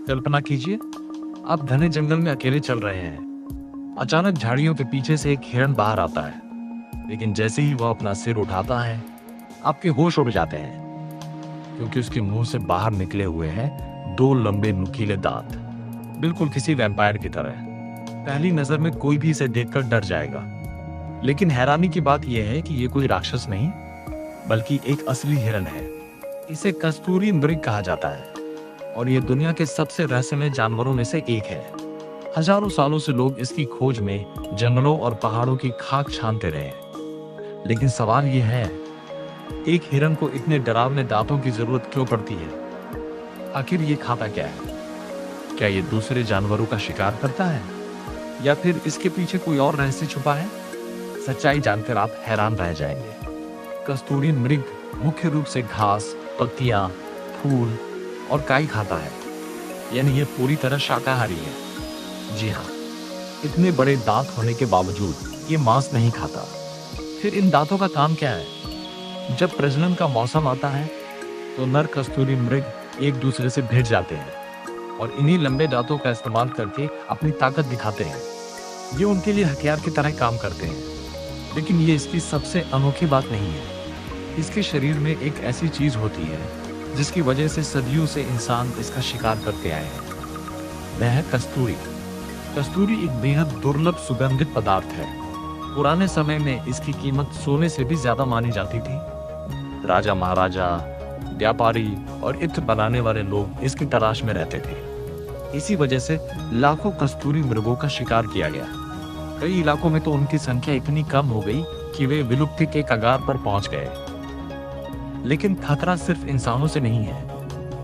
कल्पना कीजिए, आप घने जंगल में अकेले चल रहे हैं। अचानक झाड़ियों के पीछे से एक हिरन बाहर आता है, लेकिन जैसे ही वह अपना सिर उठाता है, आपके होश उड़ जाते हैं, क्योंकि उसके मुंह से बाहर निकले हुए हैं दो लंबे नुकीले दांत, बिल्कुल किसी वैम्पायर की तरह। पहली नजर में कोई भी इसे देखकर डर जाएगा, लेकिन हैरानी की बात यह है कि यह कोई राक्षस नहीं, बल्कि एक असली हिरन है। इसे कस्तूरी मृग कहा जाता है और यह दुनिया के सबसे रहस्यमय जानवरों में से एक है। हजारों सालों से लोग इसकी खोज में जंगलों और पहाड़ों की खाक छानते रहे हैं। लेकिन सवाल यह है, एक हिरन को इतने डरावने दांतों की जरूरत क्यों पड़ती है? आखिर ये खाता क्या है? क्या ये दूसरे जानवरों का शिकार करता है, या फिर इसके पीछे कोई और रहस्य छुपा है? सच्चाई जानकर आप हैरान रह जाएंगे। कस्तूरी मृग मुख्य रूप से घास, पत्तियां, फूल और काई खाता है, यानी यह पूरी तरह शाकाहारी है। जी हाँ, इतने बड़े दांत होने के बावजूद ये मांस नहीं खाता। फिर इन दांतों का काम क्या है? जब प्रजनन का मौसम आता है तो नर कस्तूरी मृग एक दूसरे से भिड़ जाते हैं और इन्हीं लंबे दांतों का इस्तेमाल करके अपनी ताकत दिखाते हैं। ये उनके लिए हथियार की तरह काम करते हैं। लेकिन ये इसकी सबसे अनोखी बात नहीं है। इसके शरीर में एक ऐसी चीज होती है जिसकी वजह से सदियों से इंसान इसका शिकार करते आए हैं। वह है कस्तूरी। कस्तूरी एक बेहद दुर्लभ सुगंधित पदार्थ है। पुराने समय में इसकी कीमत सोने से भी ज्यादा मानी जाती थी। राजा महाराजा, व्यापारी और इत्र बनाने वाले लोग इसकी तलाश में रहते थे। इसी वजह से लाखों कस्तूरी मृगों का शिकार किया गया। कई इलाकों में तो उनकी संख्या इतनी कम हो गई कि वे विलुप्ति के कगार पर पहुंच गए। लेकिन खतरा सिर्फ इंसानों से नहीं है।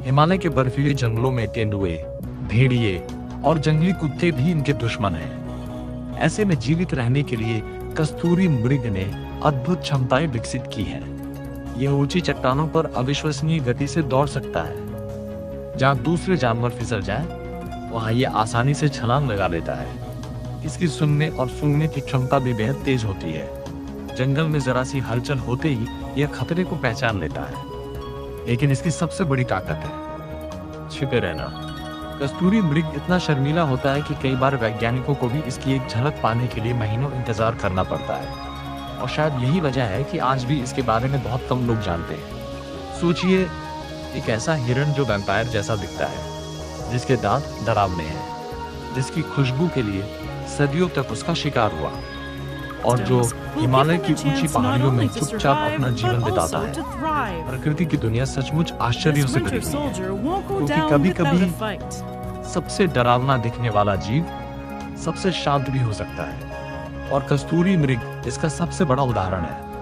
हिमालय के बर्फीले जंगलों में तेंदुए, भेड़िए और जंगली कुत्ते भी इनके दुश्मन हैं। ऐसे में जीवित रहने के लिए कस्तूरी मृग ने अद्भुत क्षमताएं विकसित की हैं। यह ऊंची चट्टानों पर अविश्वसनीय गति से दौड़ सकता है। जहां दूसरे जानवर फिसल जाएं, वहां यह आसानी से छलांग लगा लेता है। इसकी सुनने और सूंघने की क्षमता भी बेहद तेज होती है। जंगल में जरा सी हलचल होते ही यह खतरे को पहचान लेता है। लेकिन इसकी सबसे बड़ी ताकत है छिपे रहना। कस्तूरी मृग इतना शर्मीला होता है कि कई बार वैज्ञानिकों को भी इसकी एक झलक पाने के लिए महीनों इंतजार करना पड़ता है। और शायद यही वजह है कि आज भी इसके बारे में बहुत कम लोग जानते हैं। सोचिए, एक ऐसा हिरण जो वैम्पायर जैसा दिखता है, जिसके दांत डरावने हैं, जिसकी खुशबू के लिए सदियों तक उसका शिकार हुआ, और जो हिमालय की ऊंची पहाड़ियों में चुपचाप अपना जीवन बिताता है। प्रकृति की दुनिया सचमुच आश्चर्यों से भरी हुई है, क्योंकि कभी-कभी सबसे डरावना दिखने वाला जीव सबसे शांत भी हो सकता है। और कस्तूरी मृग इसका सबसे बड़ा उदाहरण है।